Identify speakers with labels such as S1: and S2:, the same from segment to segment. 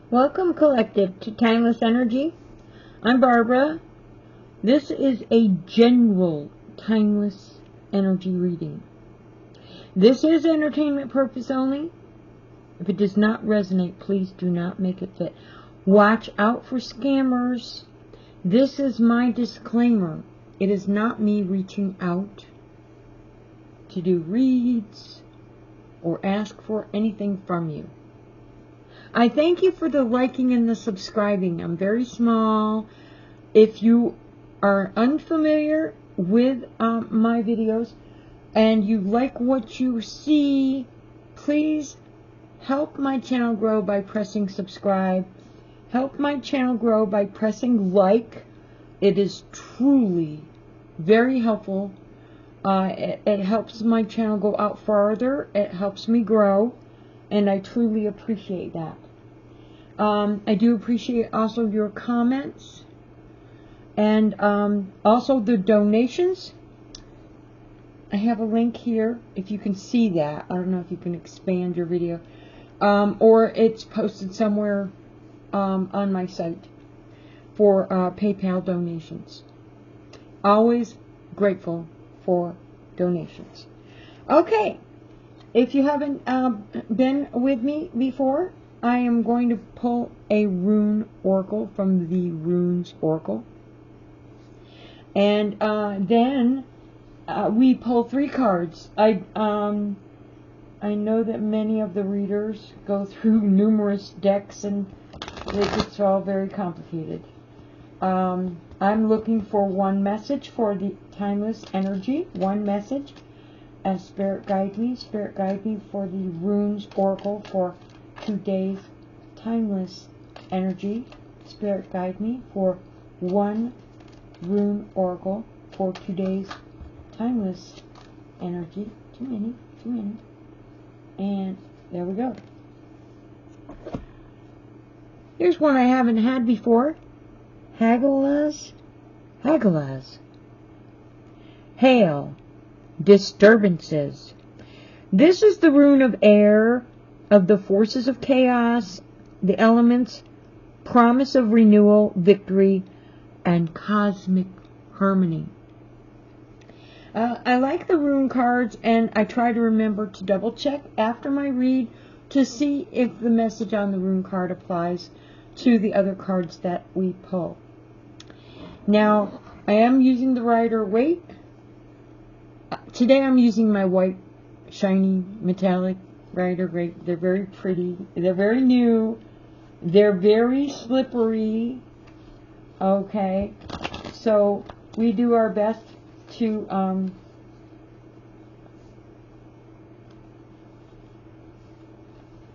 S1: Welcome, Collective, to Timeless Energy. I'm Barbara. This is a general timeless energy reading. This is entertainment purpose only. If it does not resonate, please do not make it fit. Watch out for scammers. This is my disclaimer. It is not me reaching out to do reads or ask for anything from you. I thank you for the liking and the subscribing. I'm very small. If you are unfamiliar with my videos and you like what you see, please help my channel grow by pressing subscribe. Help my channel grow by pressing like. It is truly very helpful. It helps my channel go out farther. It helps me grow, and I truly appreciate that. I do appreciate also your comments and also the donations. I have a link here if you can see that. I don't know if you can expand your video, or it's posted somewhere on my site for PayPal donations. Always grateful for donations. Okay, if you haven't been with me before, I am going to pull a rune oracle from the Runes Oracle. And then we pull 3 cards. I know that many of the readers go through numerous decks and it's all very complicated. I'm looking for one message for the timeless energy. One message. As Spirit guide me for the Runes Oracle for today's timeless energy. Spirit guide me for one rune oracle for today's timeless energy. Too many. And there we go. Here's one I haven't had before. Hagalaz. Hail. Disturbances. This is the rune of air, of the forces of chaos, the elements, promise of renewal, victory, and cosmic harmony. I like the rune cards, and I try to remember to double check after my read to see if the message on the rune card applies to the other cards that we pull. Now, I am using the Rider-Waite. Today I'm using my white, shiny, metallic Rider-Waite. They're very pretty. They're very new. They're very slippery. Okay. So we do our best to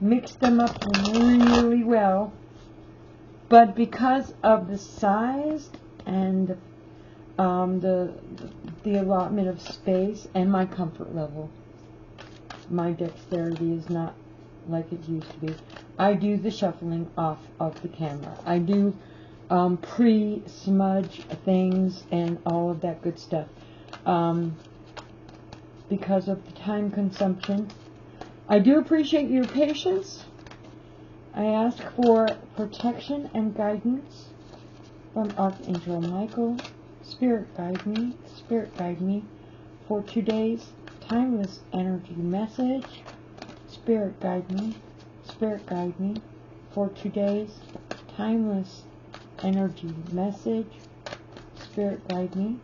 S1: mix them up really well. But because of the size and the allotment of space and my comfort level, my dexterity is not like it used to be. I do the shuffling off of the camera. I do pre-smudge things and all of that good stuff. Because of the time consumption. I do appreciate your patience. I ask for protection and guidance from Archangel Michael. Spirit guide me for today's timeless energy message. Spirit guide me for today's timeless energy message. Spirit guide me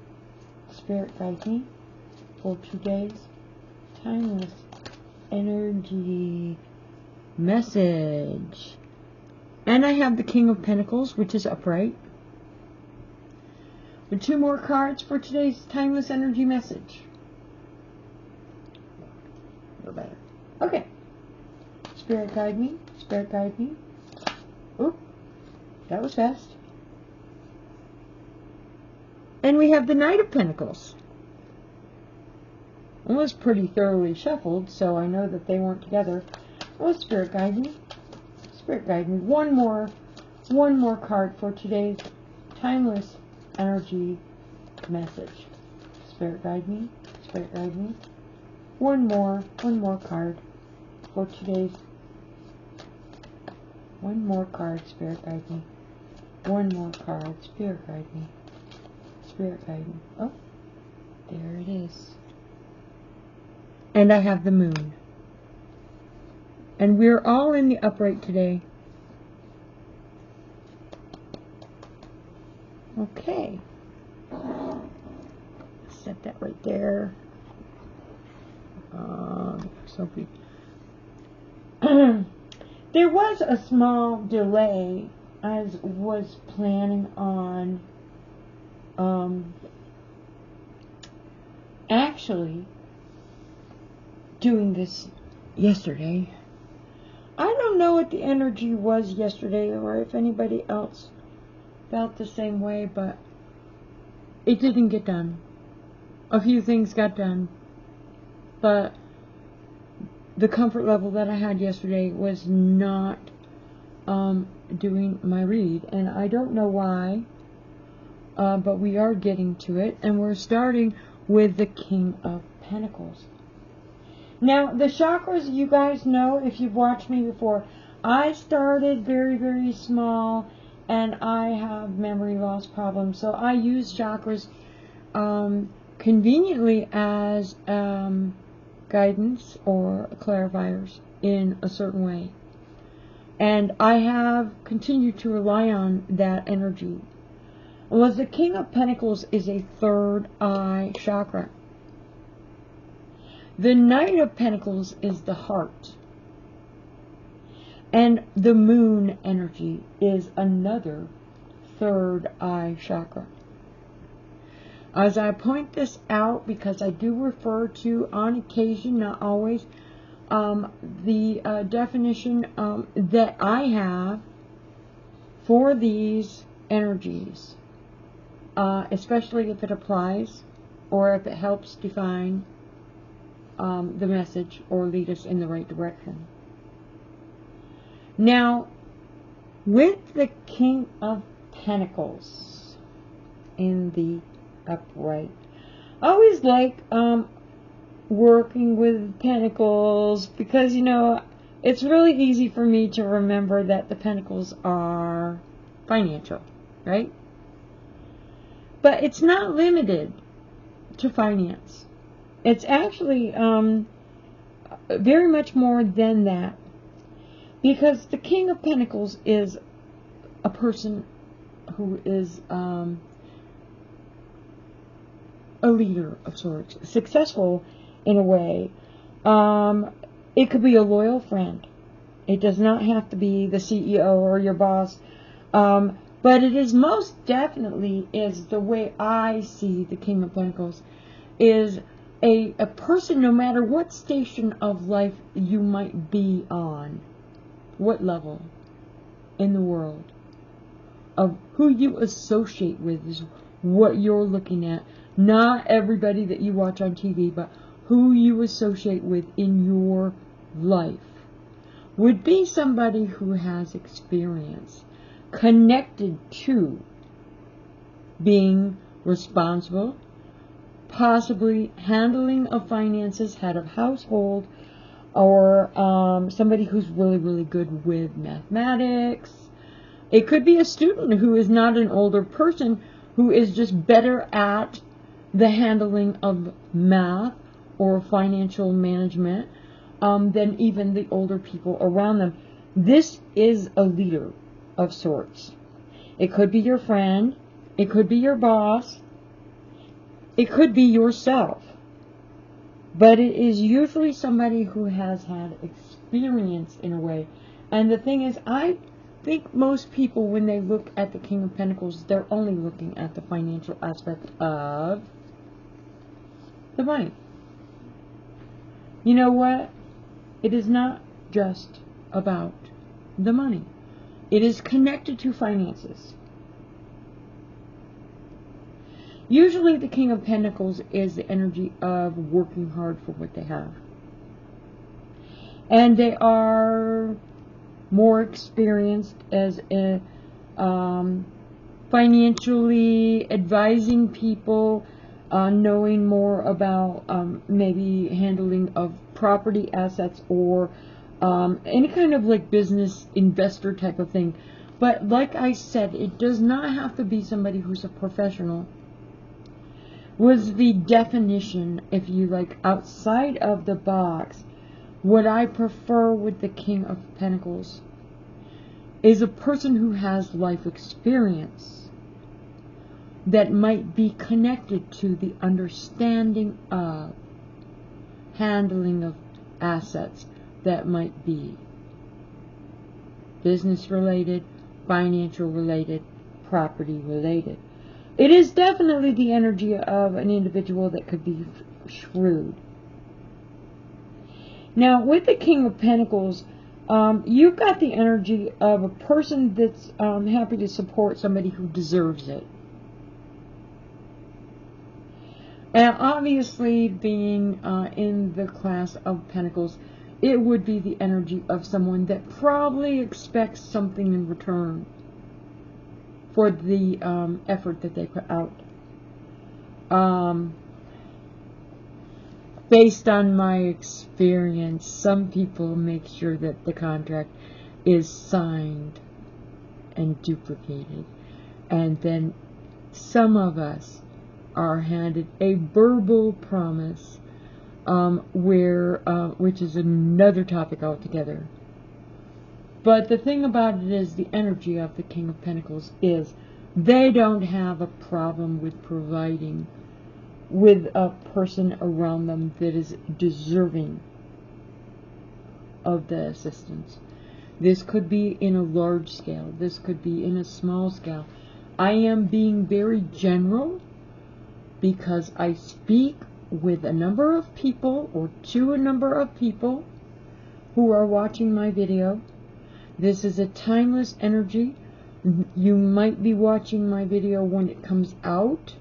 S1: for today's timeless energy message. And I have the King of Pentacles, which is upright. With 2 more cards for today's timeless energy message. A little better. Okay. Spirit guide me. Oop. That was fast. And we have the Knight of Pentacles. It was pretty thoroughly shuffled, so I know that they weren't together. Oh, Spirit guide me. One more card for today's timeless energy message. Spirit guide me. One more card for today's One more card, Spirit guide me. One more card, Spirit guide me. Spirit guide me. Oh, there it is. And I have the moon. And we're all in the upright today. Okay. Set that right there. Sophie. There was a small delay. I was planning on actually doing this yesterday. I don't know what the energy was yesterday or if anybody else felt the same way, but it didn't get done. A few things got done, but the comfort level that I had yesterday was not doing my read, and I don't know why, but we are getting to it, and we're starting with the King of Pentacles. Now, the chakras, you guys know, if you've watched me before, I started very, very small, and I have memory loss problems, so I use chakras conveniently as guidance or clarifiers in a certain way. And I have continued to rely on that energy. Well, the King of Pentacles is a third eye chakra. The Knight of Pentacles is the heart. And the moon energy is another third eye chakra. As I point this out, because I do refer to, on occasion, not always, the definition that I have for these energies, especially if it applies or if it helps define the message or lead us in the right direction. Now, with the King of Pentacles in the upright, I always like working with pentacles because, you know, it's really easy for me to remember that the pentacles are financial, right? But it's not limited to finance. It's actually very much more than that, because the King of Pentacles is a person who is a leader of sorts, successful in a way. It could be a loyal friend. It does not have to be the CEO or your boss. But it is most definitely, is the way I see the King of Pentacles, is a person, no matter what station of life you might be on, what level in the world, of who you associate with is what you're looking at. Not everybody that you watch on TV, but who you associate with in your life would be somebody who has experience connected to being responsible, possibly handling of finances, head of household, or somebody who's really, really good with mathematics. It could be a student who is not an older person, who is just better at the handling of math or financial management than even the older people around them. This is a leader of sorts. It could be your friend. It could be your boss. It could be yourself. But it is usually somebody who has had experience in a way. And the thing is, I think most people, when they look at the King of Pentacles, they're only looking at the financial aspect of the money. You know what? It is not just about the money. It is connected to finances. Usually the King of Pentacles is the energy of working hard for what they have. And they are more experienced as a, financially advising people, knowing more about maybe handling of property assets or any kind of like business investor type of thing. But like I said, it does not have to be somebody who's a professional. Was the definition, if you like, outside of the box, what I prefer with the King of Pentacles is a person who has life experience that might be connected to the understanding of handling of assets that might be business related, financial related, property related. It is definitely the energy of an individual that could be shrewd. Now, with the King of Pentacles, you've got the energy of a person that's happy to support somebody who deserves it. And obviously, being in the class of Pentacles, it would be the energy of someone that probably expects something in return for the effort that they put out. Based on my experience, some people make sure that the contract is signed and duplicated, and then some of us are handed a verbal promise, which is another topic altogether. But the thing about it is, the energy of the King of Pentacles is they don't have a problem with providing with a person around them that is deserving of the assistance. This could be in a large scale. This could be in a small scale. I am being very general because I speak with a number of people, or to a number of people who are watching my video. This is a timeless energy. You might be watching my video when it comes out.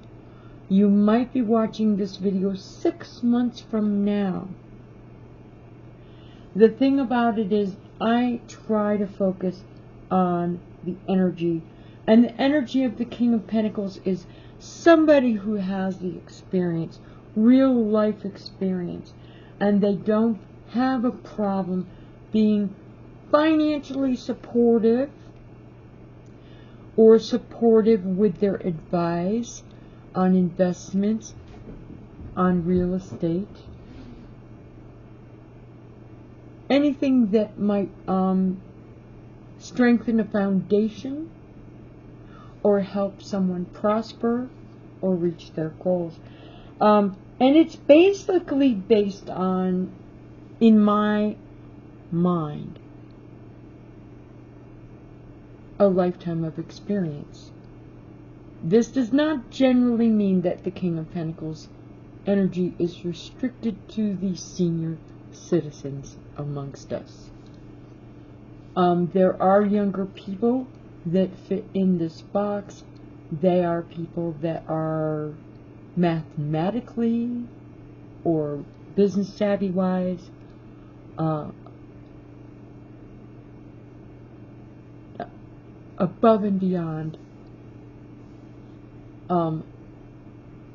S1: You might be watching this video 6 months from now. The thing about it is, I try to focus on the energy. And the energy of the King of Pentacles is somebody who has the experience, real life experience, and they don't have a problem being financially supportive or supportive with their advice on investments, on real estate, anything that might strengthen a foundation or help someone prosper or reach their goals. And it's basically based on, in my mind, a lifetime of experience. This does not generally mean that the King of Pentacles energy is restricted to the senior citizens amongst us. There are younger people that fit in this box. They are people that are mathematically or business savvy wise above and beyond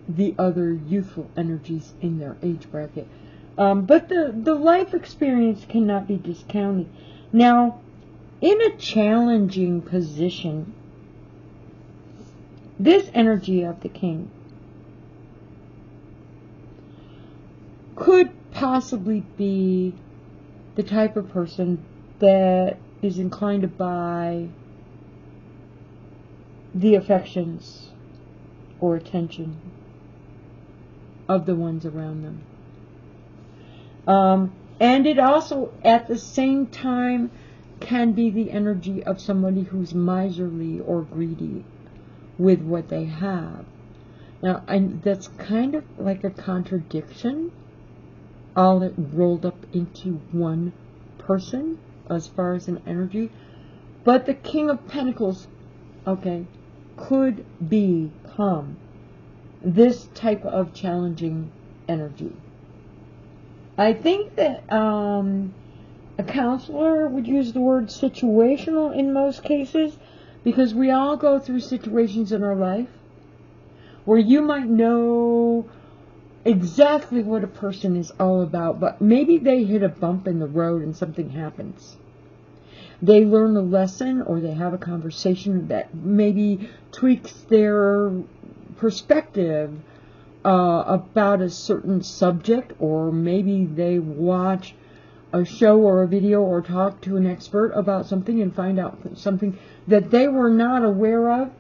S1: the other youthful energies in their age bracket. But the life experience cannot be discounted. Now, in a challenging position, this energy of the King could possibly be the type of person that is inclined to buy the affections or attention of the ones around them. And it also, at the same time, can be the energy of somebody who's miserly or greedy with what they have. Now, that's kind of like a contradiction, all it rolled up into one person as far as an energy. But the King of Pentacles, okay, could become this type of challenging energy. I think that a counselor would use the word situational in most cases, because we all go through situations in our life where you might know exactly what a person is all about, but maybe they hit a bump in the road and something happens. They learn a lesson, or they have a conversation that maybe tweaks their perspective about a certain subject, or maybe they watch a show or a video or talk to an expert about something and find out something that they were not aware of.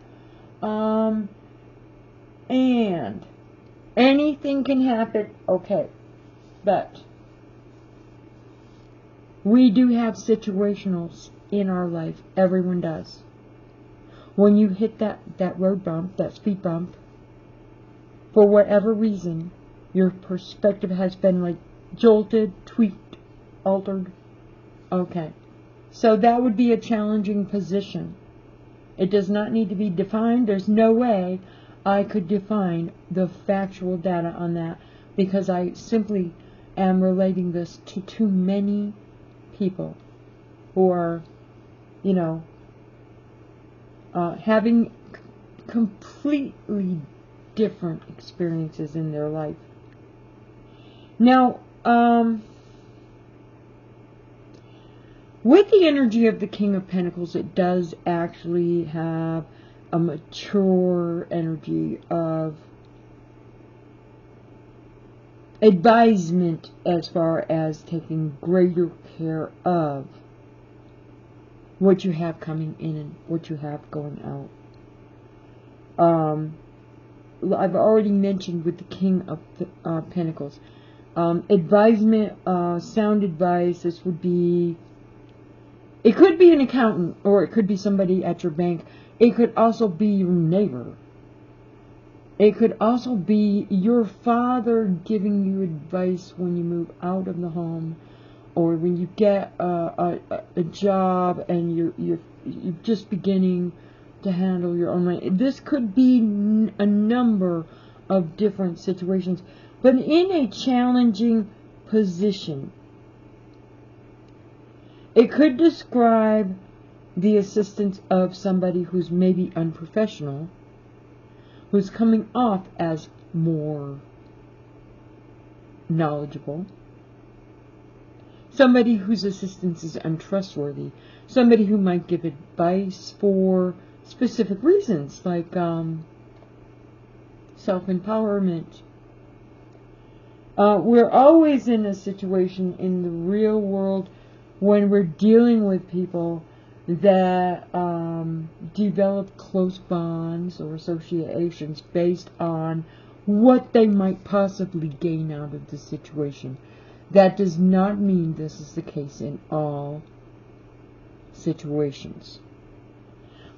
S1: And anything can happen, okay, but we do have situationals in our life. Everyone does. When you hit that road bump, that speed bump, for whatever reason, your perspective has been like jolted, tweaked, altered. Okay. So that would be a challenging position. It does not need to be defined. There's no way I could define the factual data on that, because I simply am relating this to too many people who are, having completely different experiences in their life. Now, with the energy of the King of Pentacles, it does actually have a mature energy of advisement as far as taking greater care of what you have coming in and what you have going out. I've already mentioned with the King of Pentacles, advisement, sound advice. This would be, it could be an accountant, or it could be somebody at your bank. It could also be your neighbor. It could also be your father giving you advice when you move out of the home, or when you get a job and you're just beginning to handle your own money. This could be a number of different situations, but in a challenging position. It could describe the assistance of somebody who's maybe unprofessional, who's coming off as more knowledgeable, somebody whose assistance is untrustworthy, somebody who might give advice for specific reasons, like self-empowerment. We're always in a situation in the real world when we're dealing with people that develop close bonds or associations based on what they might possibly gain out of the situation. That does not mean this is the case in all situations.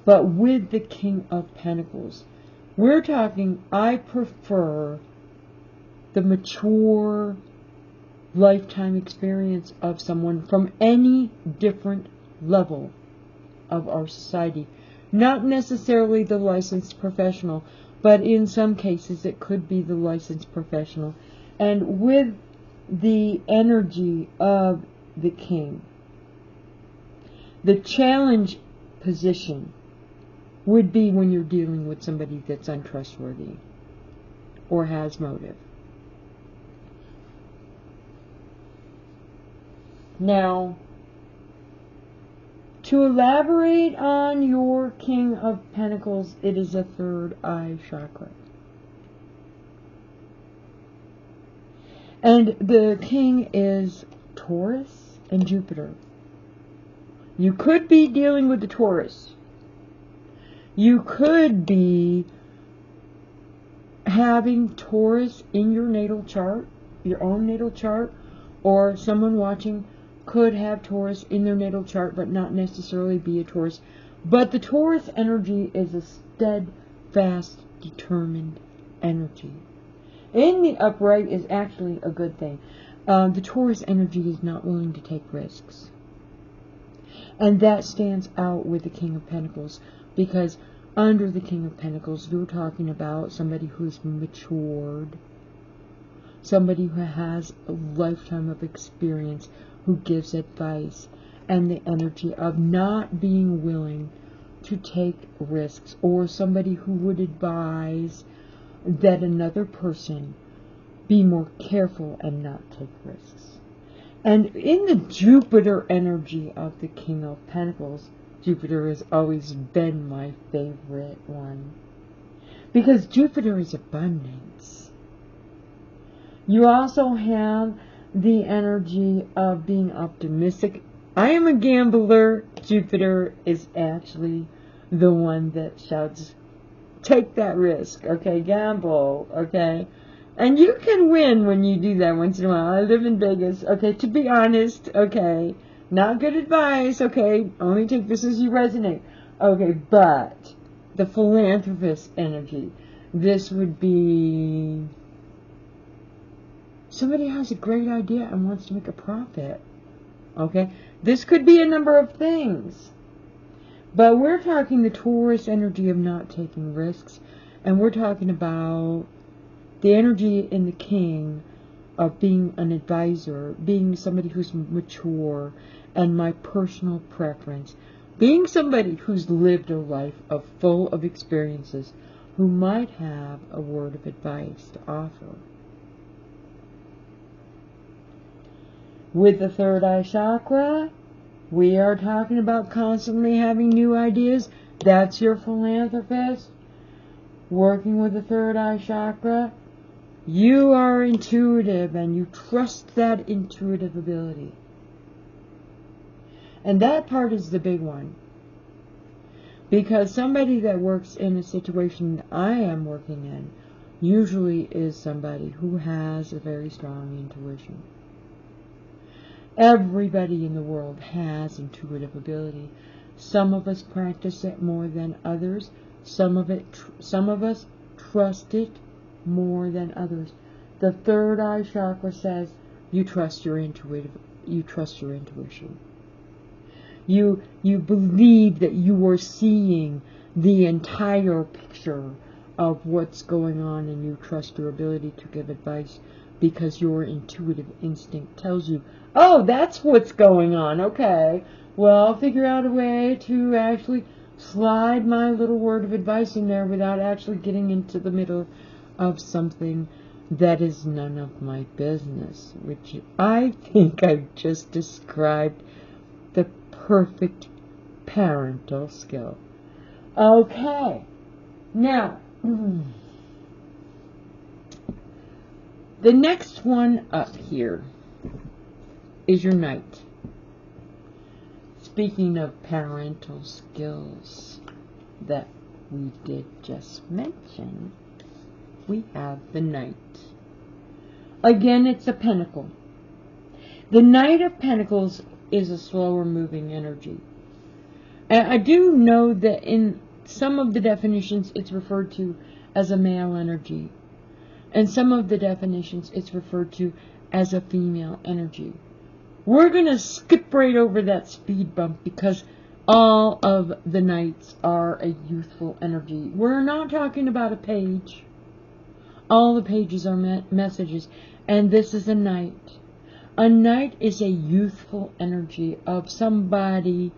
S1: But with the King of Pentacles, we're talking, I prefer the mature lifetime experience of someone from any different level of our society. Not necessarily the licensed professional, but in some cases it could be the licensed professional. And with the energy of the King, the challenge position would be when you're dealing with somebody that's untrustworthy or has motive. Now, to elaborate on your King of Pentacles, it is a third eye chakra. And the King is Taurus and Jupiter. You could be dealing with the Taurus. You could be having Taurus in your natal chart, your own natal chart, or someone watching could have Taurus in their natal chart but not necessarily be a Taurus. But the Taurus energy is a steadfast, determined energy. In the upright is actually a good thing. The Taurus energy is not willing to take risks. And that stands out with the King of Pentacles, because under the King of Pentacles, you're talking about somebody who's matured, somebody who has a lifetime of experience, who gives advice, and the energy of not being willing to take risks, or somebody who would advise that another person be more careful and not take risks. And in the Jupiter energy of the King of Pentacles, Jupiter has always been my favorite one, because Jupiter is abundance. You also have the energy of being optimistic. I am a gambler. Jupiter is actually the one that shouts, take that risk, okay, gamble, okay? And you can win when you do that once in a while. I live in Vegas, okay, to be honest, okay, not good advice, okay, only take this as you resonate, okay, but the philanthropist energy, this would be somebody has a great idea and wants to make a profit, okay? This could be a number of things. But we're talking the Taurus energy of not taking risks, and we're talking about the energy in the King of being an advisor, being somebody who's mature, and my personal preference, being somebody who's lived a life full of experiences, who might have a word of advice to offer. With the third eye chakra, we are talking about constantly having new ideas. That's your philanthropist. Working with the third eye chakra, you are intuitive and you trust that intuitive ability. And that part is the big one. Because somebody that works in a situation that I am working in usually is somebody who has a very strong intuition. Everybody in the world has intuitive ability. Some of us practice it more than others. Some of us trust it more than others. The third eye chakra says you trust your intuition. You believe that you are seeing the entire picture of what's going on, and you trust your ability to give advice because your intuitive instinct tells you, oh, that's what's going on. Okay, well, I'll figure out a way to actually slide my little word of advice in there without actually getting into the middle of something that is none of my business, which I think I've just described the perfect parental skill. Okay, now, the next one up here is your knight. Speaking of parental skills that we did just mention, we have the knight. Again, it's a pentacle. The Knight of Pentacles is a slower moving energy. And I do know that in some of the definitions it's referred to as a male energy. And some of the definitions it's referred to as a female energy. We're going to skip right over that speed bump because all of the knights are a youthful energy. We're not talking about a page. All the pages are messages. And this is a knight. A knight is a youthful energy of somebody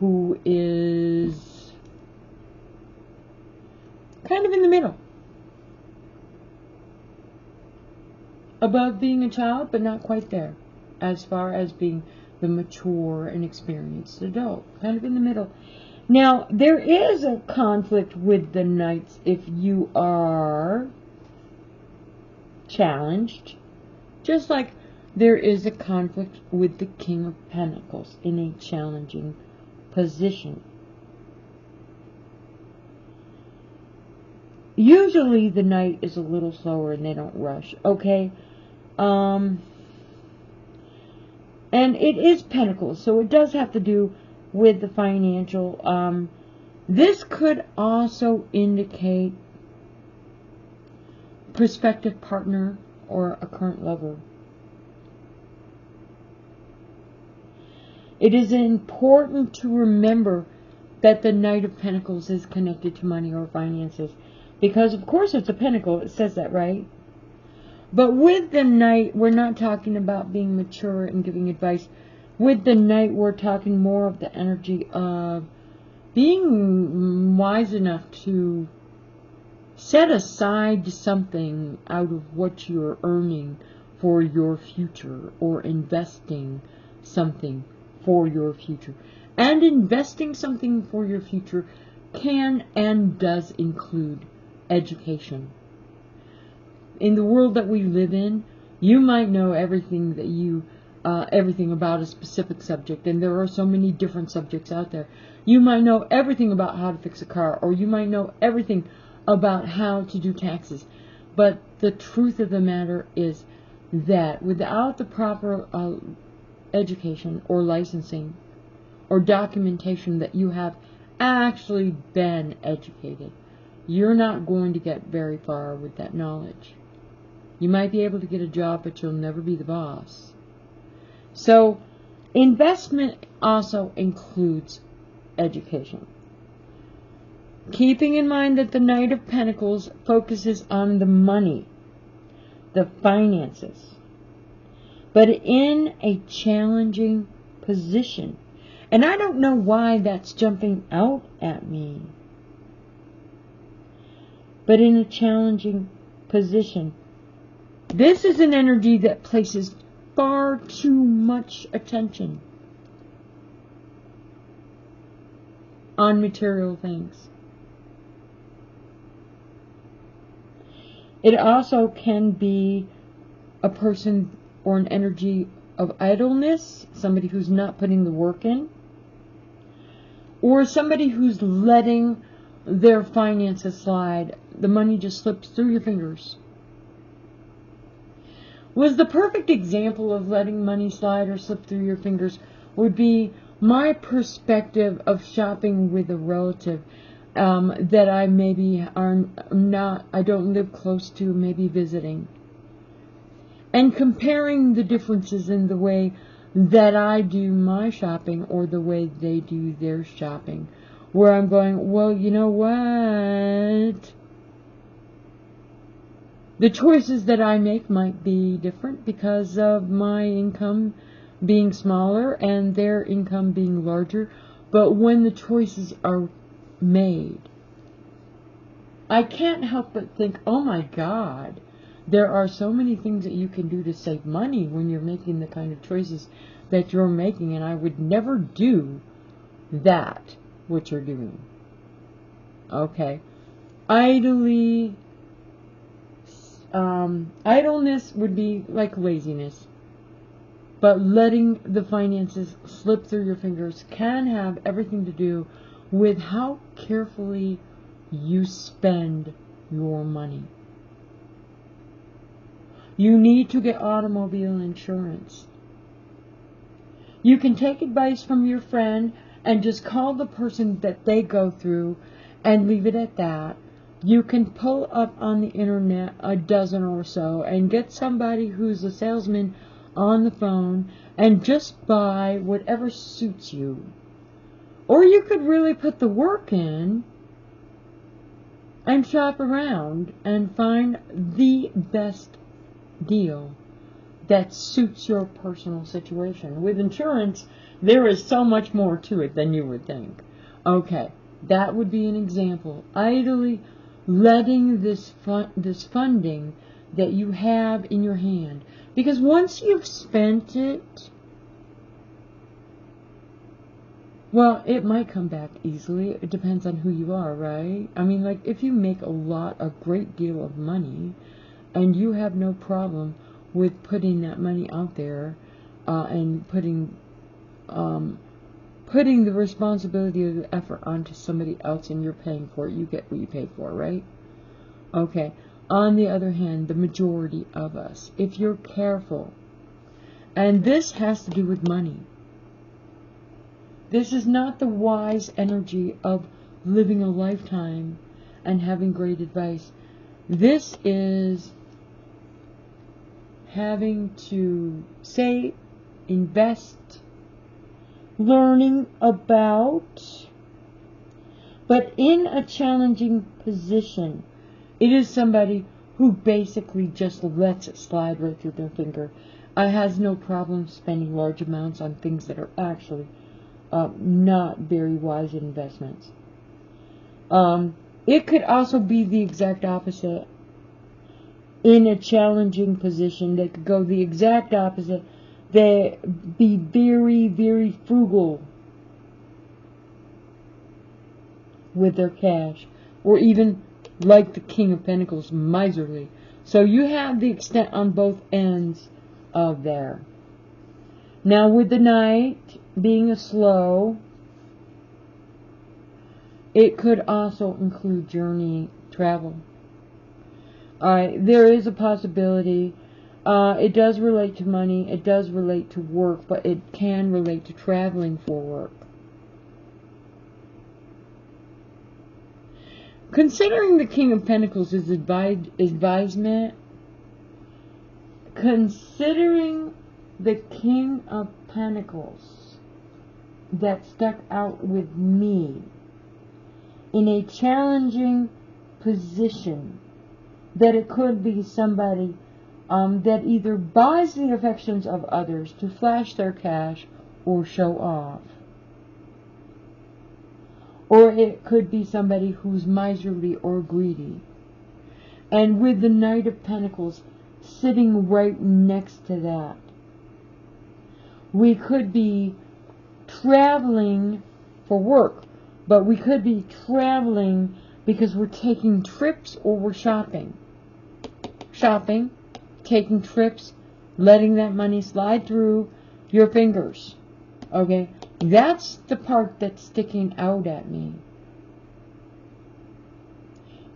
S1: who is kind of in the middle. Above being a child, but not quite there. As far as being the mature and experienced adult. Kind of in the middle. Now, there is a conflict with the knights if you are challenged. Just like there is a conflict with the King of Pentacles in a challenging position. Usually the knight is a little slower and they don't rush. Okay? And it is Pentacles, so it does have to do with the financial. This could also indicate prospective partner or a current lover. It is important to remember that the Knight of Pentacles is connected to money or finances. Because, of course, it's a pentacle. It says that, right? But with the Knight, we're not talking about being mature and giving advice. With the Knight, we're talking more of the energy of being wise enough to Set aside something out of what you're earning for your future, or investing something for your future. And investing something for your future can and does include education. In the world that we live in, you might know everything about a specific subject, and there are so many different subjects out there. You might know everything about how to fix a car, or you might know everything about how to do taxes. But the truth of the matter is that without the proper education or licensing or documentation that you have actually been educated, you're not going to get very far with that knowledge. You might be able to get a job, but you'll never be the boss. So, investment also includes education. Keeping in mind that the Knight of Pentacles focuses on the money, the finances, but in a challenging position. And I don't know why that's jumping out at me. But in a challenging position. This is an energy that places far too much attention on material things. It also can be a person or an energy of idleness, somebody who's not putting the work in, or somebody who's letting their finances slide. The money just slips through your fingers. Was the perfect example of letting money slide or slip through your fingers would be my perspective of shopping with a relative that I maybe I don't live close to, maybe visiting. And comparing the differences in the way that I do my shopping or the way they do their shopping. Where I'm going, well, you know what? The choices that I make might be different because of my income being smaller and their income being larger. But when the choices are made, I can't help but think, oh my God, there are so many things that you can do to save money when you're making the kind of choices that you're making, and I would never do that, what you're doing. Okay. Idleness would be like laziness, but letting the finances slip through your fingers can have everything to do with how carefully you spend your money. You need to get automobile insurance. You can take advice from your friend and just call the person that they go through and leave it at that. You can pull up on the internet a dozen or so and get somebody who's a salesman on the phone and just buy whatever suits you. Or you could really put the work in and shop around and find the best deal that suits your personal situation. With insurance, there is so much more to it than you would think. Okay, that would be an example. Idly letting this funding that you have in your hand, because once you've spent it, well, it might come back easily. It depends on who you are, right? I mean, like, if you make a great deal of money, and you have no problem with putting that money out there, and putting the responsibility of the effort onto somebody else, and you're paying for it, you get what you pay for, right? Okay. On the other hand, the majority of us, if you're careful, and this has to do with money, this is not the wise energy of living a lifetime and having great advice. This is having to save, invest, learning about, but in a challenging position. It is somebody who basically just lets it slide right through their finger. Has no problem spending large amounts on things that are actually not very wise investments. It could also be the exact opposite. In a challenging position, they could go the exact opposite. They be very, very frugal with their cash, or even like the King of Pentacles, miserly. So you have the extent on both ends of there. Now with the Knight being a slow, it could also include journey, travel. Alright, there is a possibility. It does relate to money, it does relate to work, but it can relate to traveling for work. Considering the King of Pentacles is advisement, considering the King of Pentacles that stuck out with me in a challenging position, that it could be somebody that either buys the affections of others to flash their cash or show off. Or it could be somebody who's miserly or greedy. And with the Knight of Pentacles sitting right next to that, we could be traveling for work, but we could be traveling because we're taking trips or we're shopping. Shopping, taking trips, letting that money slide through your fingers. Okay? That's the part that's sticking out at me.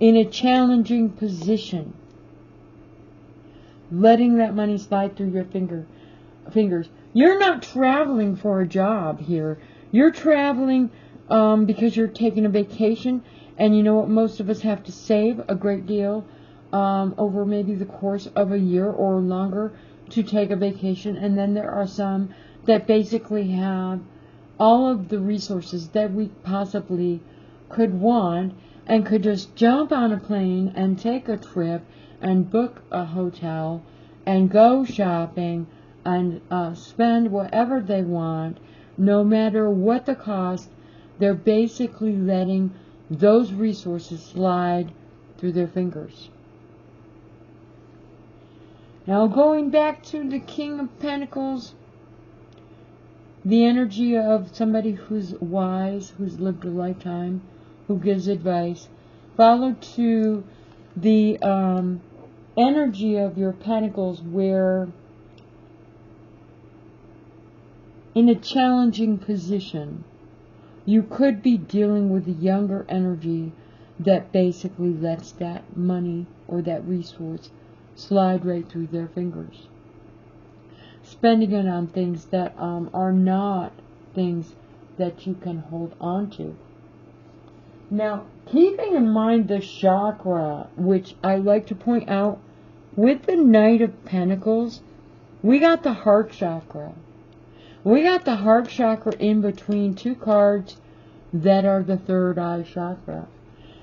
S1: In a challenging position, letting that money slide through your fingers. You're not traveling for a job here. You're traveling because you're taking a vacation, and you know what? Most of us have to save a great deal over maybe the course of a year or longer to take a vacation, and then there are some that basically have all of the resources that we possibly could want and could just jump on a plane and take a trip and book a hotel and go shopping and spend whatever they want, no matter what the cost. They're basically letting those resources slide through their fingers. Now going back to the King of Pentacles, the energy of somebody who's wise, who's lived a lifetime, who gives advice, followed to the energy of your Pentacles, where in a challenging position, you could be dealing with a younger energy that basically lets that money or that resource slide right through their fingers, spending it on things that are not things that you can hold on to. Now, keeping in mind the chakra, which I like to point out, with the Knight of Pentacles, we got the heart chakra. We got the heart chakra in between two cards that are the third eye chakra.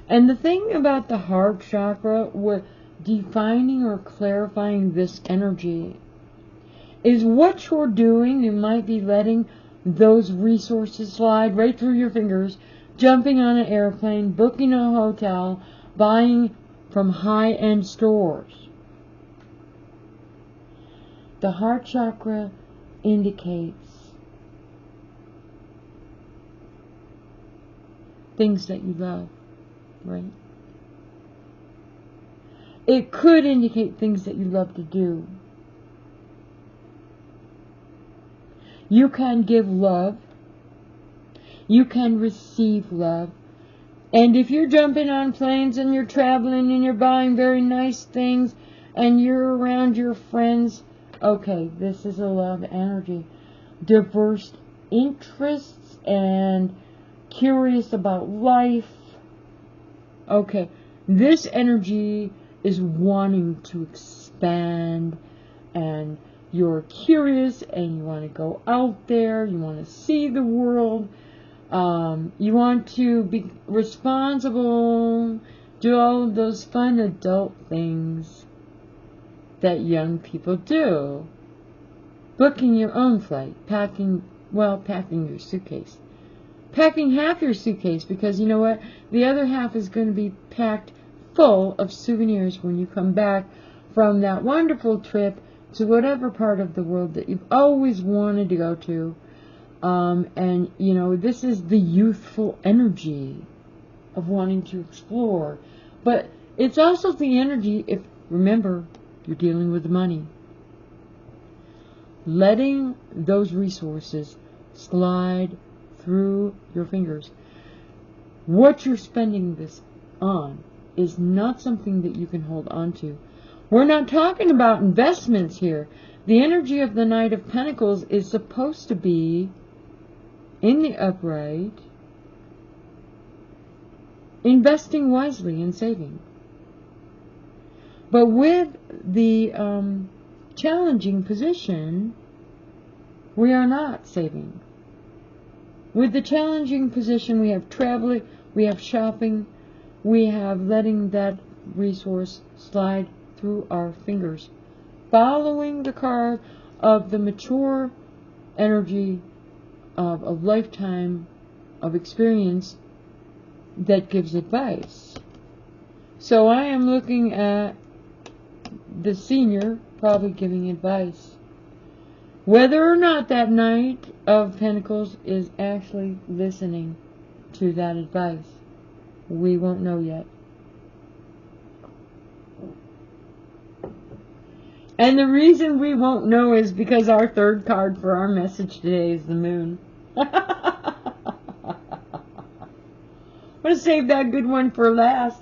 S1: And the thing about the heart chakra, with defining or clarifying this energy, is what you're doing. You might be letting those resources slide right through your fingers, jumping on an airplane, booking a hotel, buying from high-end stores. The heart chakra indicates things that you love, right? It could indicate things that you love to do. You can give love. You can receive love. And if you're jumping on planes and you're traveling and you're buying very nice things and you're around your friends, okay, this is a love energy. Diverse interests and curious about life. Okay, this energy is wanting to expand, and you're curious and you want to go out there, you want to see the world, you want to be responsible, do all of those fun adult things that young people do. Booking your own flight, packing your suitcase, packing half your suitcase, because you know what? The other half is going to be packed full of souvenirs when you come back from that wonderful trip to whatever part of the world that you've always wanted to go to. And, you know, this is the youthful energy of wanting to explore. But it's also the energy, if, remember, you're dealing with money. Letting those resources slide through your fingers. What you're spending this on is not something that you can hold on to. We're not talking about investments here. The energy of the Knight of Pentacles is supposed to be in the upright, investing wisely and saving. But with the challenging position, we are not saving. With the challenging position, we have traveling, we have shopping, we have letting that resource slide through our fingers, following the card of the mature energy of a lifetime of experience that gives advice. So I am looking at the senior probably giving advice. Whether or not that Knight of Pentacles is actually listening to that advice, we won't know yet. And the reason we won't know is because our third card for our message today is the Moon. I'm going to save that good one for last.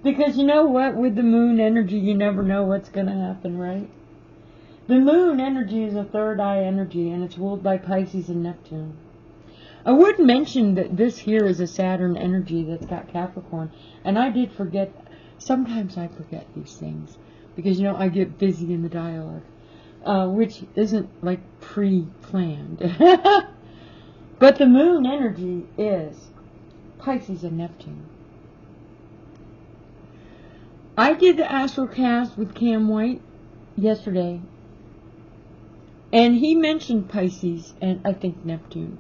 S1: Because you know what? With the Moon energy, you never know what's going to happen, right? The Moon energy is a third eye energy, and it's ruled by Pisces and Neptune. I would mention that this here is a Saturn energy that's got Capricorn. And I did forget, sometimes I forget these things. Because, you know, I get busy in the dialogue. Which isn't, like, pre-planned. But the Moon energy is Pisces and Neptune. I did the Astrocast with Cam White yesterday. And he mentioned Pisces and I think Neptune.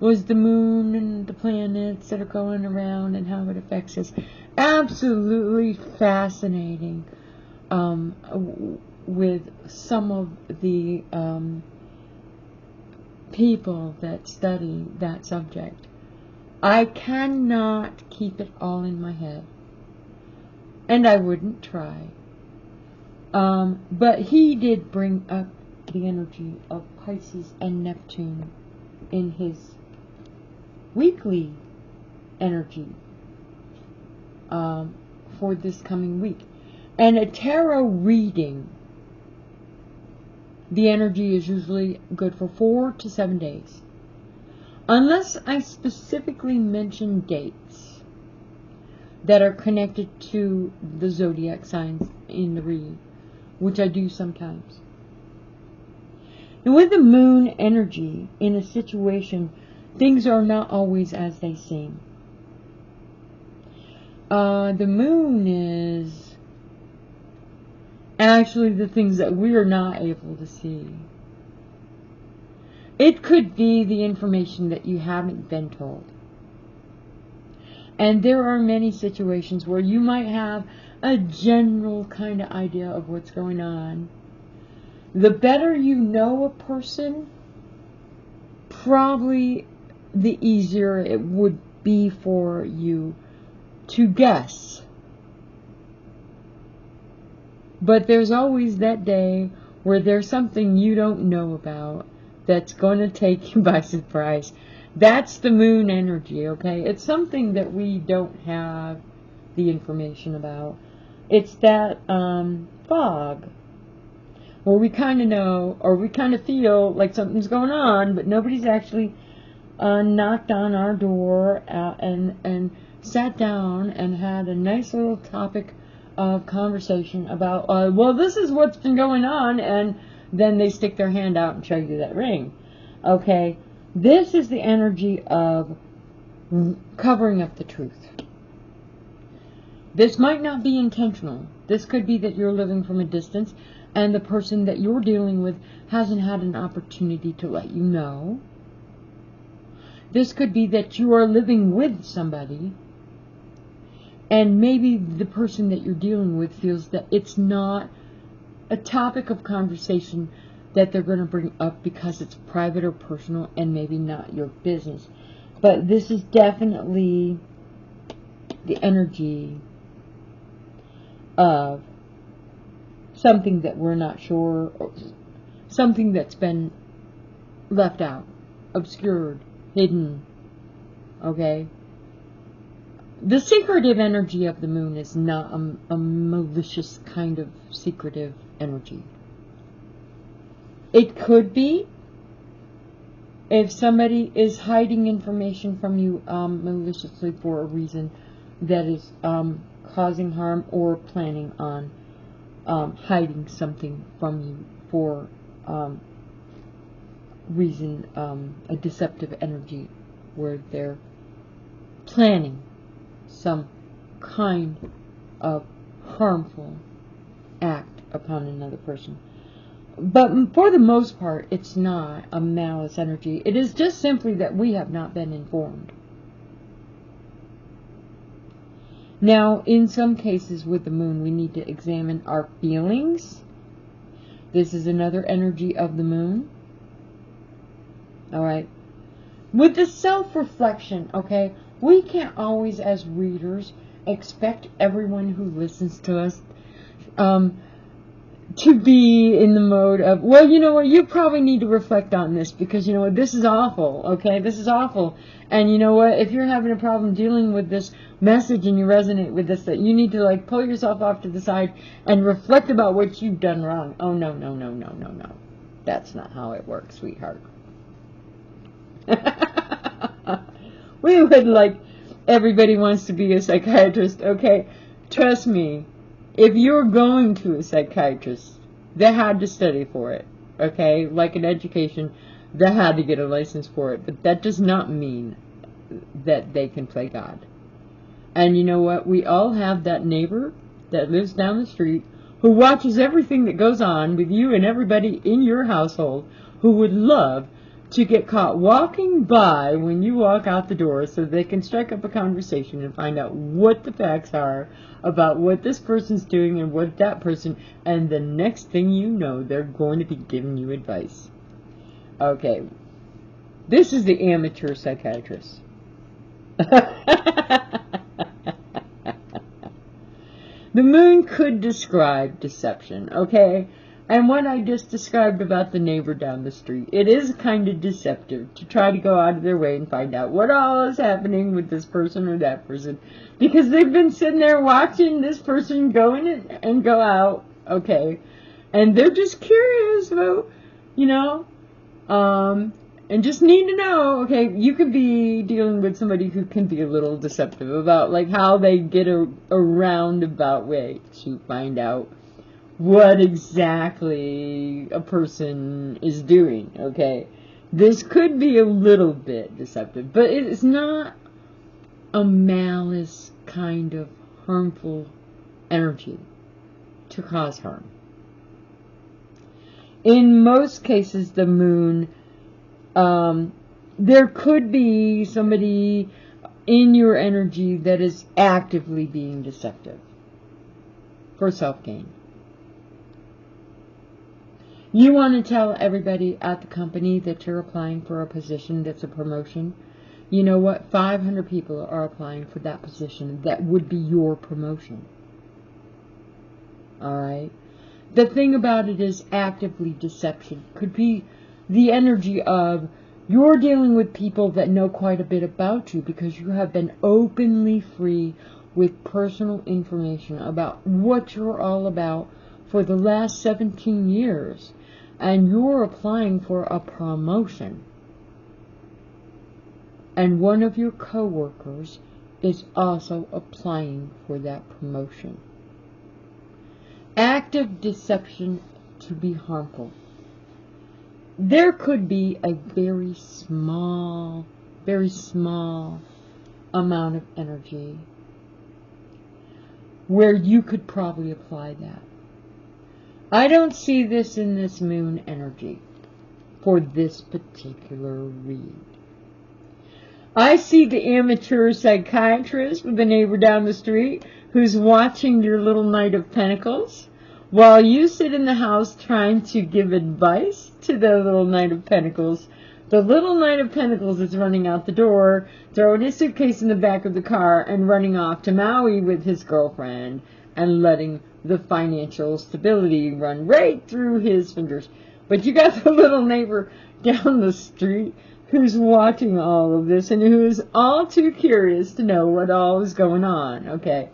S1: It was the Moon and the planets that are going around and how it affects us. Absolutely fascinating with some of the people that study that subject. I cannot keep it all in my head. And I wouldn't try. But he did bring up the energy of Pisces and Neptune in his weekly energy for this coming week. And a tarot reading, the energy is usually good for 4 to 7 days. Unless I specifically mention dates that are connected to the zodiac signs in the reading, which I do sometimes. And with the Moon energy in a situation, things are not always as they seem. The Moon is actually the things that we are not able to see. It could be the information that you haven't been told. And there are many situations where you might have a general kind of idea of what's going on. The better you know a person, probably the easier it would be for you to guess. But there's always that day where there's something you don't know about that's going to take you by surprise. That's the Moon energy, okay? It's something that we don't have the information about. It's that fog where we kind of know, or we kind of feel like something's going on, but nobody's actually knocked on our door and sat down and had a nice little topic of conversation about, well, this is what's been going on, and then they stick their hand out and show you that ring. Okay, this is the energy of covering up the truth. This might not be intentional. This could be that you're living from a distance and the person that you're dealing with hasn't had an opportunity to let you know. This could be that you are living with somebody, and maybe the person that you're dealing with feels that it's not a topic of conversation that they're going to bring up because it's private or personal and maybe not your business. But this is definitely the energy of something that we're not sure, or something that's been left out, obscured, hidden, okay? The secretive energy of the moon is not a malicious kind of secretive energy. It could be if somebody is hiding information from you maliciously for a reason that is causing harm, or planning on hiding something from you for reason, a deceptive energy where they're planning some kind of harmful act upon another person. But for the most part, it's not a malice energy. It is just simply that we have not been informed. Now, in some cases with the moon, we need to examine our feelings. This is another energy of the moon. Alright. With the self-reflection, okay, we can't always, as readers, expect everyone who listens to us to be in the mode of, well, you know what, you probably need to reflect on this because, you know what, this is awful, okay, this is awful. And you know what, if you're having a problem dealing with this message and you resonate with this, that you need to, like, pull yourself off to the side and reflect about what you've done wrong. Oh, no, no, no, no, no, no. That's not how it works, sweetheart. We would like, everybody wants to be a psychiatrist, okay? Trust me, if you're going to a psychiatrist, they had to study for it, okay? Like in education, they had to get a license for it, but that does not mean that they can play God. And you know what? We all have that neighbor that lives down the street who watches everything that goes on with you and everybody in your household, who would love to get caught walking by when you walk out the door so they can strike up a conversation and find out what the facts are about what this person's doing and what that person, and the next thing you know, they're going to be giving you advice. Okay, this is the amateur psychiatrist. The moon could describe deception, okay? And what I just described about the neighbor down the street, it is kind of deceptive to try to go out of their way and find out what all is happening with this person or that person, because they've been sitting there watching this person go in and go out, okay? And they're just curious about, you know, and just need to know, okay, you could be dealing with somebody who can be a little deceptive about, like, how they get a roundabout way to find out what exactly a person is doing, okay? This could be a little bit deceptive, but it's not a malice kind of harmful energy to cause harm. In most cases, the moon, there could be somebody in your energy that is actively being deceptive for self-gain. You want to tell everybody at the company that you're applying for a position that's a promotion. You know what? 500 people are applying for that position that would be your promotion. Alright? The thing about it is actively deception could be the energy of you're dealing with people that know quite a bit about you because you have been openly free with personal information about what you're all about for the last 17 years. And you're applying for a promotion. And one of your coworkers is also applying for that promotion. Active deception to be harmful. There could be a very small amount of energy where you could probably apply that. I don't see this in this moon energy for this particular read. I see the amateur psychiatrist with the neighbor down the street who's watching your little Knight of Pentacles while you sit in the house trying to give advice to the little Knight of Pentacles. The little Knight of Pentacles is running out the door, throwing his suitcase in the back of the car, and running off to Maui with his girlfriend and letting the financial stability run right through his fingers. But you got the little neighbor down the street who's watching all of this and who's all too curious to know what all is going on. Okay,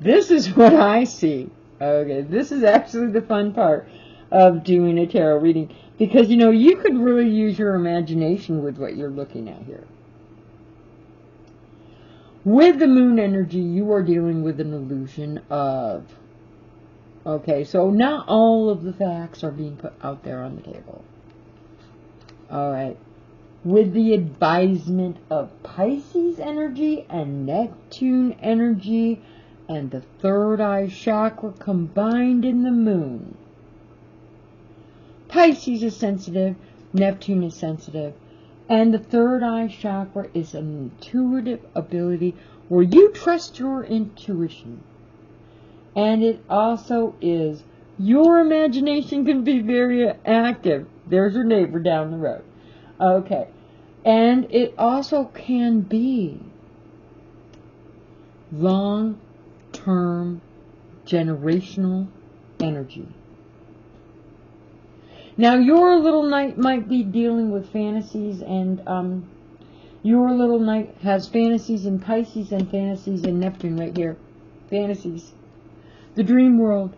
S1: this is what I see. Okay, this is actually the fun part of doing a tarot reading, because you know you could really use your imagination with what you're looking at here. With the moon energy, you are dealing with an illusion of, okay, so not all of the facts are being put out there on the table. Alright, with the advisement of Pisces energy and Neptune energy and the third eye chakra combined in the moon. Pisces is sensitive, Neptune is sensitive, and the third eye chakra is an intuitive ability where you trust your intuition. And it also is, your imagination can be very active. There's your neighbor down the road. Okay. And it also can be long-term generational energy. Now, your little knight might be dealing with fantasies, and your little knight has fantasies in Pisces and fantasies in Neptune right here. Fantasies. The dream world.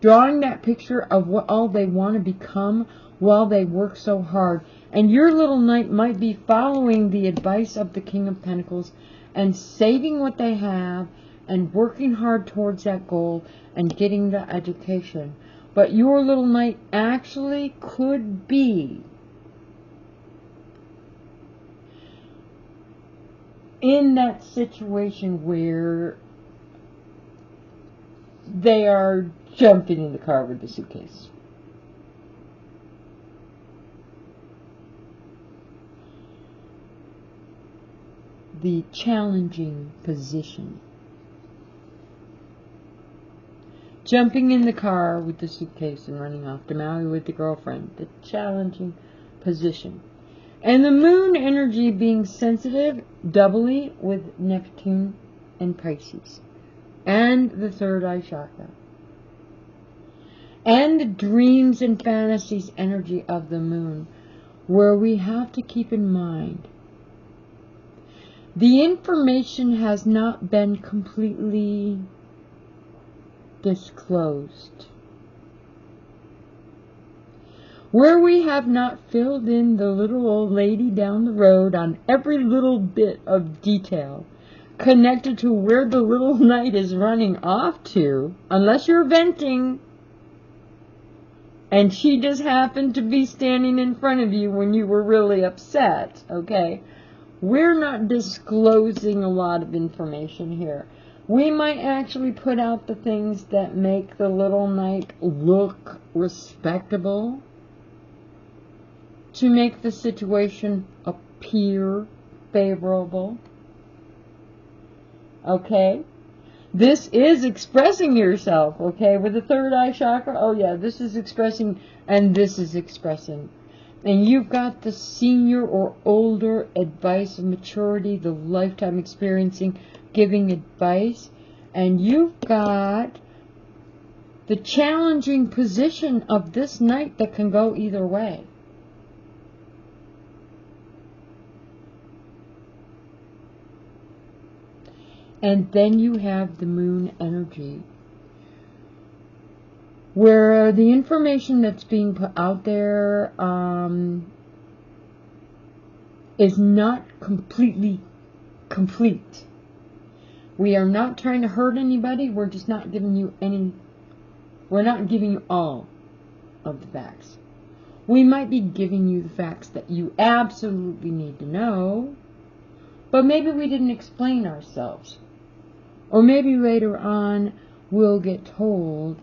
S1: Drawing that picture of what all they want to become while they work so hard. And your little knight might be following the advice of the King of Pentacles and saving what they have and working hard towards that goal and getting the education. But your little knight actually could be in that situation where they are jumping in the car with the suitcase. The challenging position. Jumping in the car with the suitcase and running off to Maui with the girlfriend. The challenging position. And the moon energy being sensitive doubly with Neptune and Pisces. And the third eye chakra. And the dreams and fantasies energy of the moon, where we have to keep in mind the information has not been completely disclosed. Where we have not filled in the little old lady down the road on every little bit of detail connected to where the little knight is running off to, unless you're venting and she just happened to be standing in front of you when you were really upset, okay? We're not disclosing a lot of information here. We might actually put out the things that make the little knight look respectable to make the situation appear favorable. Okay? This is expressing yourself, okay? With the third eye chakra, oh yeah, this is expressing, and this is expressing. And you've got the senior or older advice of maturity, the lifetime experiencing, giving advice. And you've got the challenging position of this knight that can go either way. And then you have the moon energy, where the information that's being put out there is not completely complete. We are not trying to hurt anybody. We're just not giving you we're not giving you all of the facts. We might be giving you the facts that you absolutely need to know, but maybe we didn't explain ourselves. Or maybe later on we'll get told,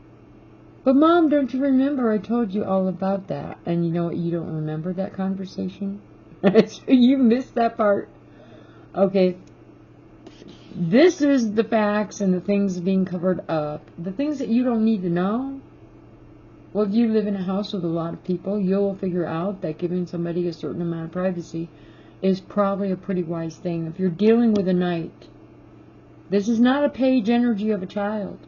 S1: but Mom, don't you remember I told you all about that? And you know what? You don't remember that conversation? So you missed that part. Okay, this is the facts and the things being covered up. The things that you don't need to know. Well, if you live in a house with a lot of people, you'll figure out that giving somebody a certain amount of privacy is probably a pretty wise thing. If you're dealing with a knight, this is not a page energy of a child.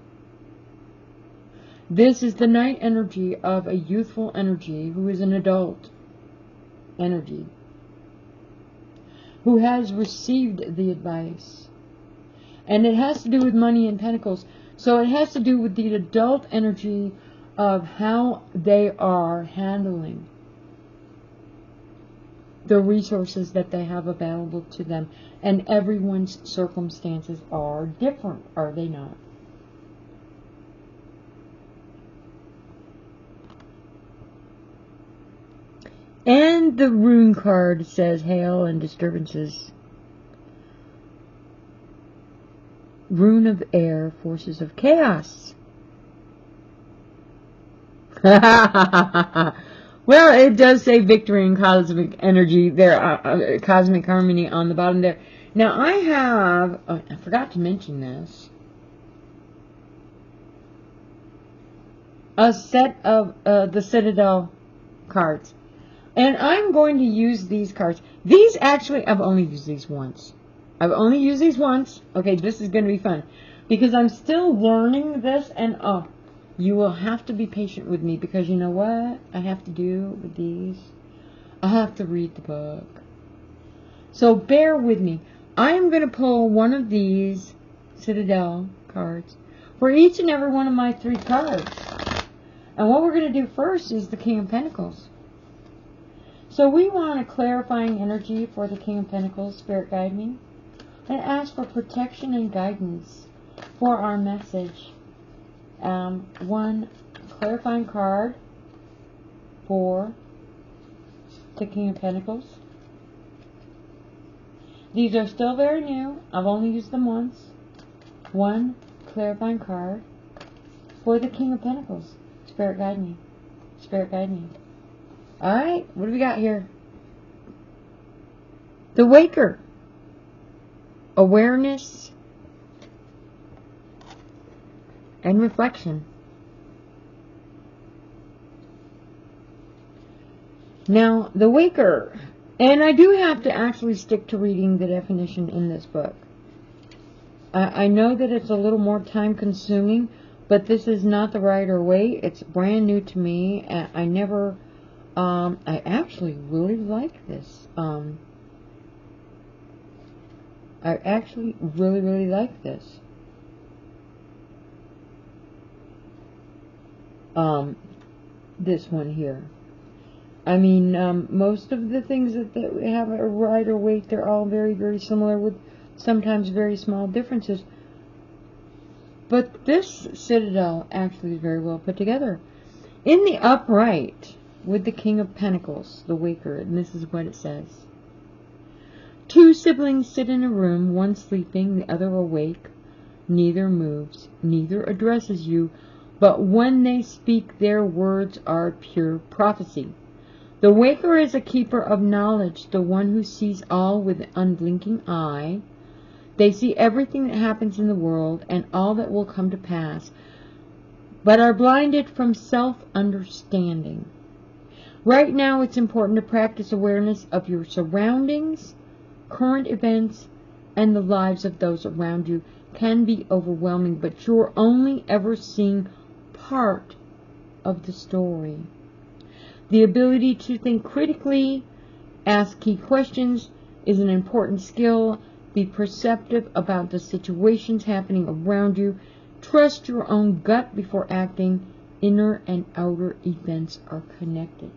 S1: This is the knight energy of a youthful energy who is an adult energy, who has received the advice. And it has to do with money and pentacles. So it has to do with the adult energy of how they are handling the resources that they have available to them. And everyone's circumstances are different, are they not? And the rune card says hail and disturbances. Rune of air, forces of chaos. Well, it does say victory and cosmic energy there, cosmic harmony on the bottom there. Now I have, I forgot to mention this, a set of the Citadel cards. And I'm going to use these cards. These actually, I've only used these once. I've only used these once. Okay, this is going to be fun. Because I'm still learning this, and you will have to be patient with me, because you know what I have to do with these? I have to read the book. So bear with me. I'm going to pull one of these Citadel cards for each and every one of my 3 cards. And what we're going to do first is the King of Pentacles. So we want a clarifying energy for the King of Pentacles. Spirit, guide me. And ask for protection and guidance for our message. One clarifying card for the King of Pentacles. These are still very new. I've only used them once. One clarifying card for the King of Pentacles. Spirit, guide me. Spirit, guide me. Alright, what do we got here? The Waker. Awareness and reflection. Now, the Waker, and I do have to actually stick to reading the definition in this book. I know that it's a little more time consuming, but this is not the Rider Waite. It's brand new to me. I never, I actually really like this. I actually really like this. This one here. I mean, most of the things that have a Rider Waite, they're all very similar, with sometimes very small differences. But this Citadel actually is very well put together. In the upright, with the King of Pentacles, the Waker, and this is what it says. 2 siblings sit in a room, one sleeping, the other awake. Neither moves, neither addresses you, but when they speak, their words are pure prophecy. The Waker is a keeper of knowledge, the one who sees all with an unblinking eye. They see everything that happens in the world and all that will come to pass, but are blinded from self-understanding. Right now, it's important to practice awareness of your surroundings. Current events and the lives of those around you can be overwhelming, but you're only ever seeing part of the story. The ability to think critically, ask key questions, is an important skill. Be perceptive about the situations happening around you. Trust your own gut before acting. Inner and outer events are connected.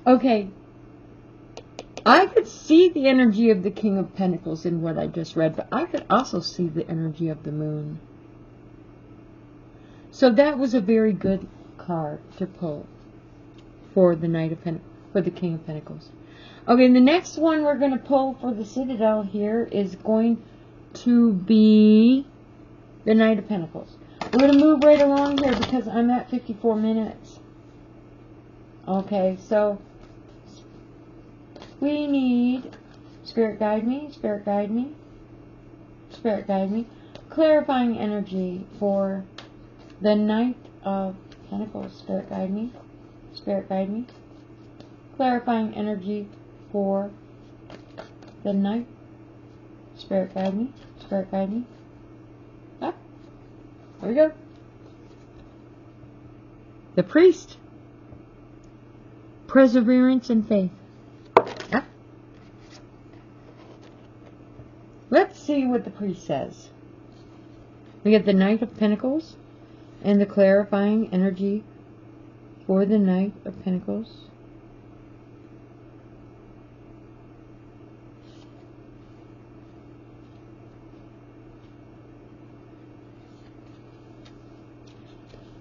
S1: Okay, I could see the energy of the King of Pentacles in what I just read, but I could also see the energy of the Moon. So that was a very good card to pull for the for the King of Pentacles. Okay, the next one we're going to pull for the Citadel here is going to be the Knight of Pentacles. We're going to move right along here because I'm at 54 minutes. Okay, so We need, Spirit guide me, Spirit guide me, Spirit guide me, clarifying energy for the Knight of Pentacles. Spirit guide me, Spirit guide me, clarifying energy for the Knight. Spirit guide me, Spirit guide me. Ah, there we go. The Priest. Perseverance and faith. Ah. Let's see what the Priest says. We get the Knight of Pentacles and the clarifying energy for the Knight of Pentacles.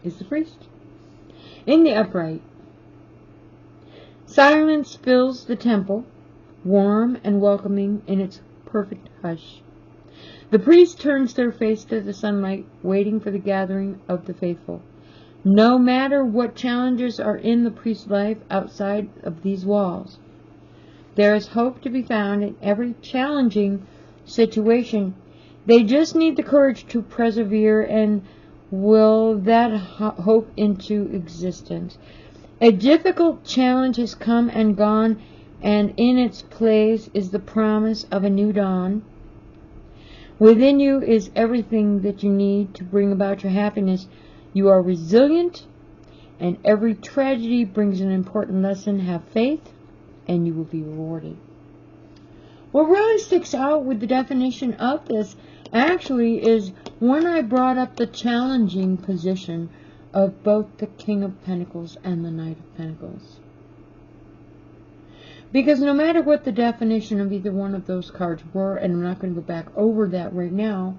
S1: Is the Priest. In the upright, silence fills the temple, warm and welcoming in its perfect hush. The priest turns their face to the sunlight, waiting for the gathering of the faithful. No matter what challenges are in the priest's life outside of these walls, there is hope to be found in every challenging situation. They just need the courage to persevere and will that hope into existence. A difficult challenge has come and gone, and in its place is the promise of a new dawn. Within you is everything that you need to bring about your happiness. You are resilient, and every tragedy brings an important lesson. Have faith, and you will be rewarded. What really sticks out with the definition of this actually is when I brought up the challenging position of both the King of Pentacles and the Knight of Pentacles. Because no matter what the definition of either one of those cards were, and I'm not going to go back over that right now,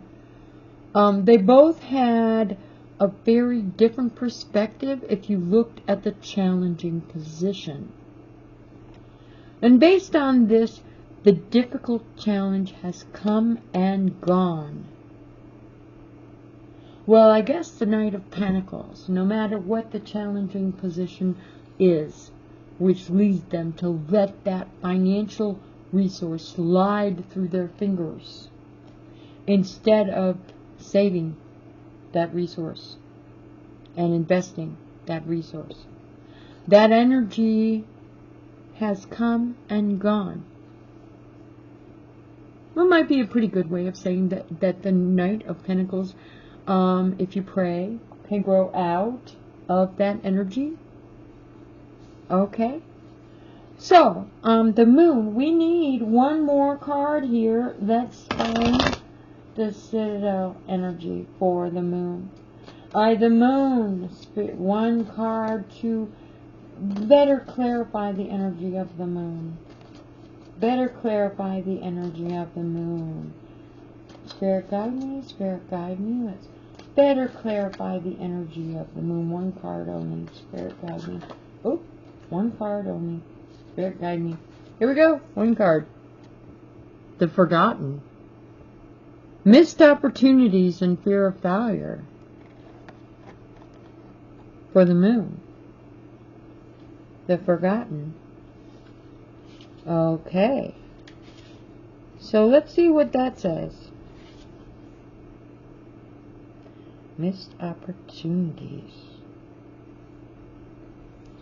S1: they both had a very different perspective if you looked at the challenging position. And based on this, the difficult challenge has come and gone. Well, I guess the Knight of Pentacles, no matter what the challenging position is, which leads them to let that financial resource slide through their fingers instead of saving that resource and investing that resource. That energy has come and gone. Well, it might be a pretty good way of saying that the Knight of Pentacles, if you pray, can grow out of that energy. Okay. So, the Moon. We need one more card here. Let's find the Citadel energy for the Moon. The Moon. One card to better clarify the energy of the Moon. Better clarify the energy of the Moon. Spirit guide me, Spirit guide me. Let's better clarify the energy of the Moon. One card only. Spirit guide me. Oh, one card only. Spirit guide me. Here we go. One card. The Forgotten. Missed opportunities and fear of failure. For the Moon. The Forgotten. Okay. So let's see what that says. Missed opportunities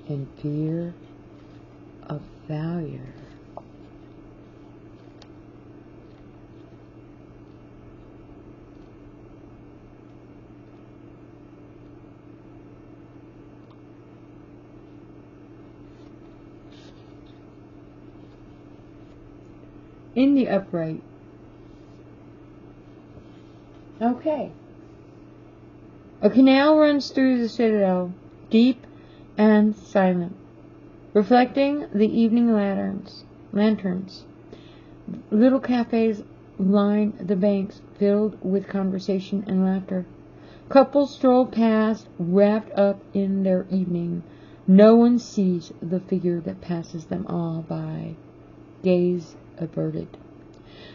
S1: and fear of failure. In the upright. Okay. A canal runs through the Citadel, deep and silent, reflecting the evening lanterns. Little cafes line the banks, filled with conversation and laughter. Couples stroll past, wrapped up in their evening. No one sees the figure that passes them all by. Gaze averted.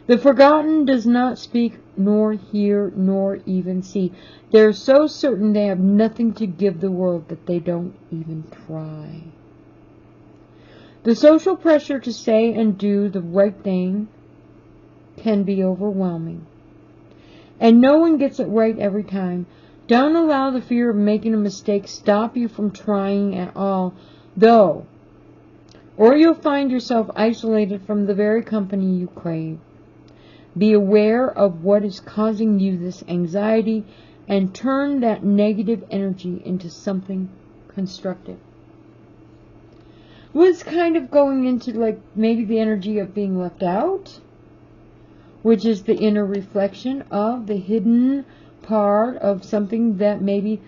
S1: The Forgotten does not speak, nor hear, nor even see. They're so certain they have nothing to give the world that they don't even try. The social pressure to say and do the right thing can be overwhelming. And no one gets it right every time. Don't allow the fear of making a mistake stop you from trying at all, though, or you'll find yourself isolated from the very company you crave. Be aware of what is causing you this anxiety and turn that negative energy into something constructive. Was kind of going into like maybe the energy of being left out, which is the inner reflection of the hidden part of something that maybe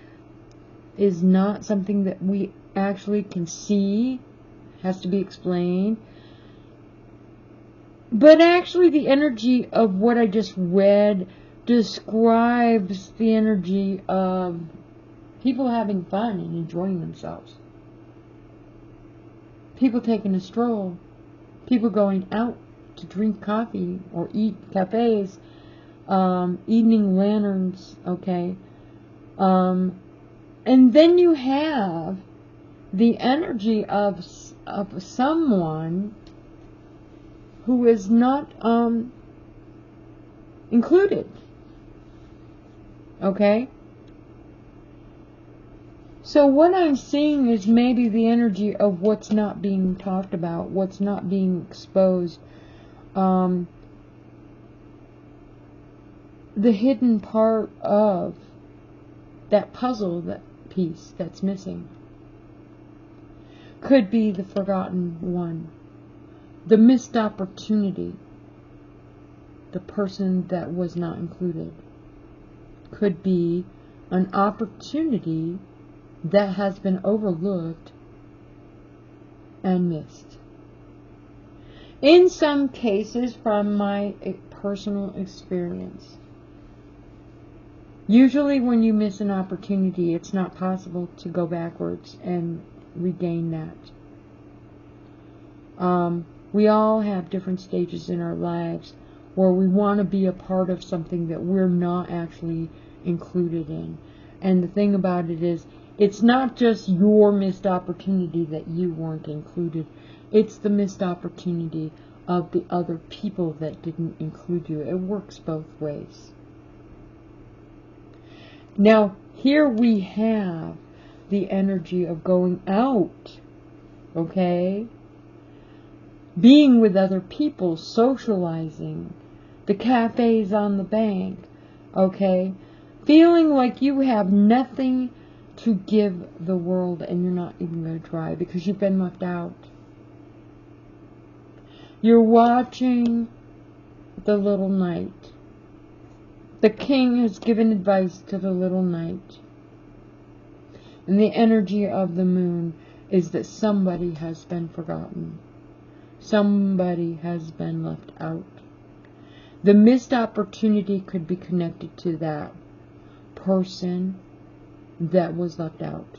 S1: is not something that we actually can see, has to be explained. But actually the energy of what I just read describes the energy of people having fun and enjoying themselves. People taking a stroll. People going out to drink coffee or eat cafes. Evening lanterns, okay. And then you have the energy of someone who is not included. Okay? So what I'm seeing is maybe the energy of what's not being talked about, what's not being exposed. The hidden part of that puzzle, that piece that's missing, could be the forgotten one, the missed opportunity, the person that was not included. Could be an opportunity that has been overlooked and missed. In some cases, from my personal experience, usually when you miss an opportunity, it's not possible to go backwards and regain that. We all have different stages in our lives where we want to be a part of something that we're not actually included in. And the thing about it is, it's not just your missed opportunity that you weren't included. It's the missed opportunity of the other people that didn't include you. It works both ways. Now, here we have the energy of going out, okay? Being with other people, socializing, the cafes on the bank, okay? Feeling like you have nothing to give the world and you're not even going to try because you've been left out. You're watching the little knight. The king has given advice to the little knight. And the energy of the moon is that somebody has been forgotten. Somebody has been left out. The missed opportunity could be connected to that person that was left out.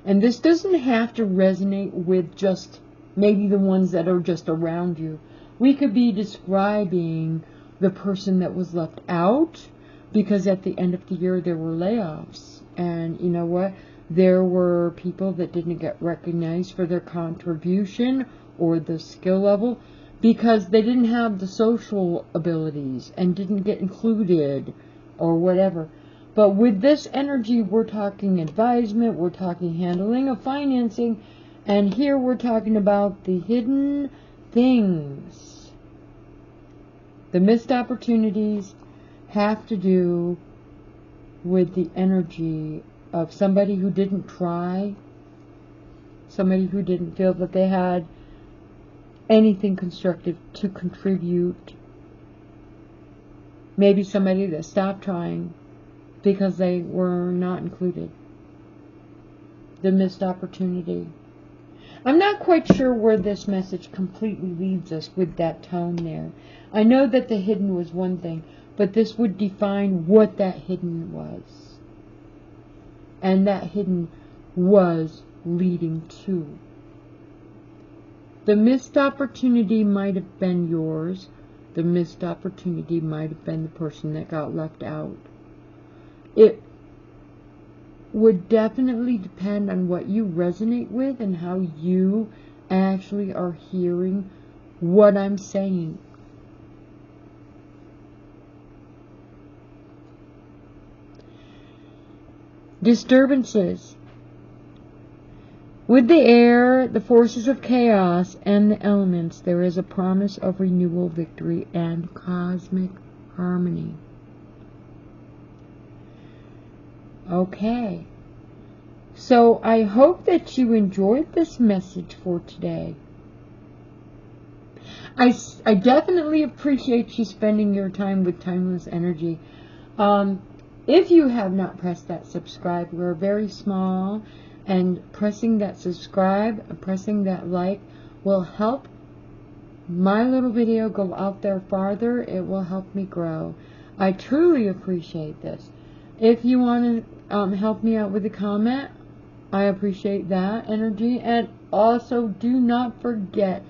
S1: And this doesn't have to resonate with just maybe the ones that are just around you. We could be describing the person that was left out because at the end of the year there were layoffs. And you know what? There were people that didn't get recognized for their contribution or the skill level because they didn't have the social abilities and didn't get included or whatever. But with this energy, we're talking advisement, we're talking handling of financing, and here we're talking about the hidden things. The missed opportunities have to do with the energy of somebody who didn't try, somebody who didn't feel that they had anything constructive to contribute, maybe somebody that stopped trying because they were not included. The missed opportunity. I'm not quite sure where this message completely leads us with that tone there. I know that the hidden was one thing, but this would define what that hidden was. And that hidden was leading to. The missed opportunity might have been yours. The missed opportunity might have been the person that got left out. would definitely depend on what you resonate with and how you actually are hearing what I'm saying. Disturbances. With the air, the forces of chaos, and the elements, there is a promise of renewal, victory, and cosmic harmony. Okay. So I hope that you enjoyed this message for today. I definitely appreciate you spending your time with Timeless Energy. If you have not pressed that subscribe, we're very small, and pressing that subscribe, pressing that like will help my little video go out there farther. It will help me grow. I truly appreciate this. If you want to help me out with a comment, I appreciate that energy. And also, do not forget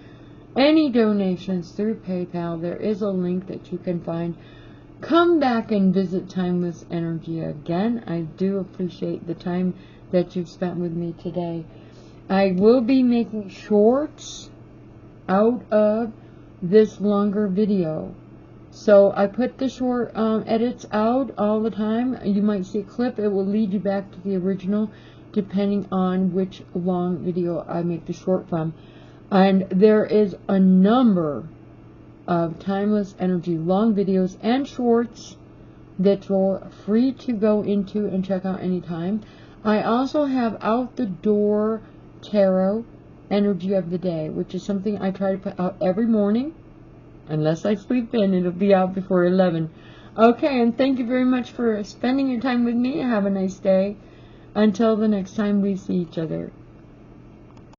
S1: any donations through PayPal. There is a link that you can find. Come back and visit Timeless Energy again. I do appreciate the time that you've spent with me today. I will be making shorts out of this longer video. So I put the short edits out all the time. You might see a clip. It will lead you back to the original depending on which long video I make the short from. And there is a number of Timeless Energy long videos and shorts that you're free to go into and check out anytime. I also have Out the Door Tarot Energy of the Day, which is something I try to put out every morning. Unless I sleep in, it'll be out before 11. Okay, and thank you very much for spending your time with me. Have a nice day. Until the next time we see each other.